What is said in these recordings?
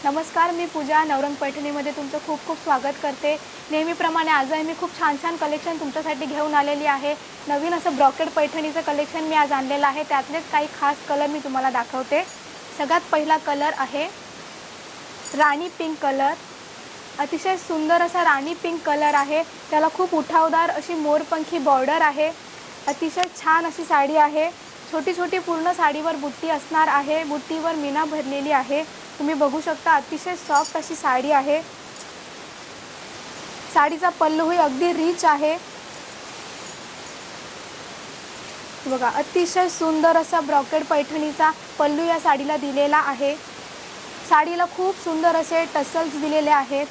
नमस्कार, मी पूजा नवरंग पैठणीमध्ये तुमचं खूप खूप स्वागत करते। नेहमीप्रमाणे आजही मी खूप छान छान कलेक्शन तुमच्यासाठी घेऊन आलेली आहे। नवीन असं ब्रॉकेड पैठणीचं कलेक्शन मी आज आणलेलं आहे। त्यातलेच काही खास कलर मी तुम्हाला दाखवते। सगळ्यात पहिला कलर आहे राणी पिंक कलर। अतिशय सुंदर असा राणी पिंक कलर आहे। त्याला खूप उठावदार अशी मोरपंखी बॉर्डर आहे। अतिशय छान अशी साडी आहे। छोटी छोटी पूर्ण साडीवर बुट्टी असणार आहे। बुट्टीवर मीना भरलेली आहे। तुम्ही बघू शकता अतिशय सॉफ्ट अशी साडी आहे। साडीचा पल्लू ही अगदी रिच आहे। बघा अतिशय सुंदर असा ब्रॉकेड पैठणीचा पल्लू या साडीला दिलेला आहे। साडीला खूप सुंदर असे टसल्स दिलेले आहेत।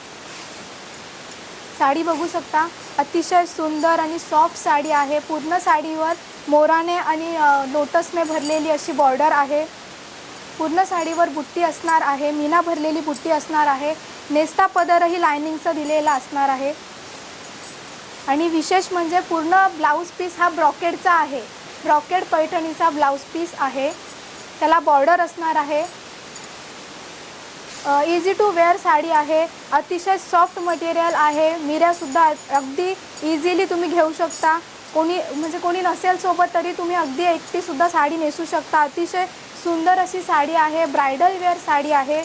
साडी बघू शकता अतिशय सुंदर आणि सॉफ्ट साडी आहे। पूर्ण साडीवर मोराने आणि लोटसने भरलेली अशी बॉर्डर आहे। पूर्ण साडीवर बुट्टी असणार आहे। मीना भरलेली बुट्टी असणार आहे। नेस्ता पदरही लाइनिंगचा दिलेला असणार आहे। आणि विशेष म्हणजे पूर्ण ब्लाउज पीस हा ब्रॉकेडचा आहे। ब्रॉकेड पैठणीचा ब्लाउज पीस आहे। त्याला बॉर्डर असणार आहे। इझी टू वेअर साडी आहे। अतिशय सॉफ्ट मटेरियल आहे। मिऱ्यासुद्धा अगदी इझिली तुम्ही घेऊ शकता। कोणी नसेल सोबत तरी तुम्ही अगदी एकटीसुद्धा साडी नेसू शकता। अतिशय सुंदर अशी साडी आहे। ब्राइडल वेअर साडी आहे।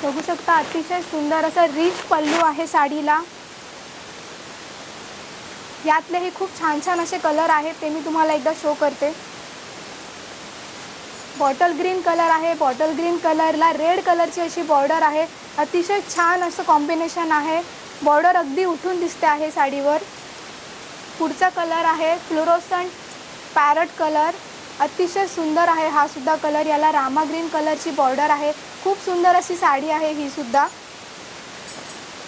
बघू शकता अतिशय सुंदर असा रिच पल्लू आहे साडीला। यातलेही खूप छान छान असे कलर आहेत ते मी तुम्हाला एकदा शो करते। बॉटल ग्रीन कलर आहे। बॉटल ग्रीन कलरला रेड कलरची अशी बॉर्डर आहे। अतिशय छान असं कॉम्बिनेशन आहे। बॉर्डर अगदी उठून दिसते आहे साडीवर। पुढचा कलर आहे फ्लोरोसंट पॅरट कलर। अतिशय सुंदर आहे हा सुद्धा कलर। याला रामा ग्रीन कलरची बॉर्डर आहे। खूप सुंदर अशी साडी आहे ही सुद्धा।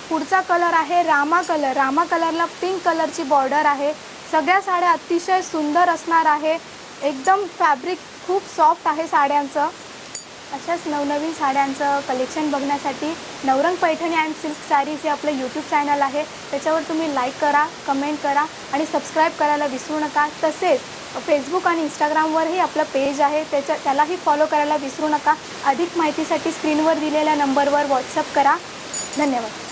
पुढचा कलर आहे रामा कलर। रामा कलरला पिंक कलरची बॉर्डर आहे। सगळ्या साड्या अतिशय सुंदर असणार आहे। एकदम फॅब्रिक खूप सॉफ्ट आहे साड्यांचं। अशाच नवनवीन साड्यांचं कलेक्शन बघण्यासाठी Navrang Paithani and silk sarees हे आपलं यूट्यूब चॅनल आहे। त्याच्यावर तुम्ही लाईक करा, कमेंट करा आणि सबस्क्राईब करायला विसरू नका। तसेच फेसबुक आणि इंस्टाग्रामवरही आपलं पेज आहे, त्यालाही फॉलो करायला विसरू नका। अधिक माहितीसाठी स्क्रीनवर दिलेल्या नंबरवर व्हॉट्सअप करा। धन्यवाद।